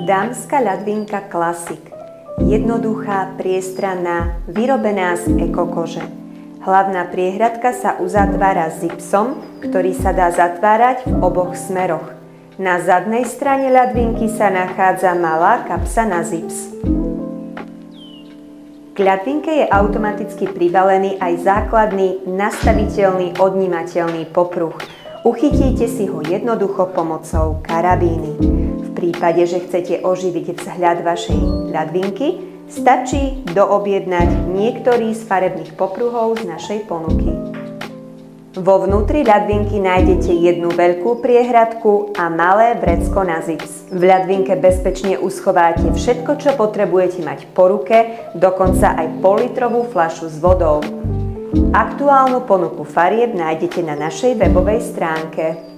Dámska ľadvinka Classic. Jednoduchá, priestranná, vyrobená z ekokože. Hlavná priehradka sa uzatvára zipsom, ktorý sa dá zatvárať v oboch smeroch. Na zadnej strane ľadvinky sa nachádza malá kapsa na zips. K ľadvinke je automaticky pribalený aj základný, nastaviteľný, odnímateľný popruh. Uchytíte si ho jednoducho pomocou karabíny. V prípade, že chcete oživiť vzhľad vašej ľadvinky, stačí doobjednať niektorý z farebných popruhov z našej ponuky. Vo vnútri ľadvinky nájdete jednu veľkú priehradku a malé vrecko na zips. V ľadvinke bezpečne uschováte všetko, čo potrebujete mať po ruke, dokonca aj pol-litrovú fľašu s vodou. Aktuálnu ponuku farieb nájdete na našej webovej stránke.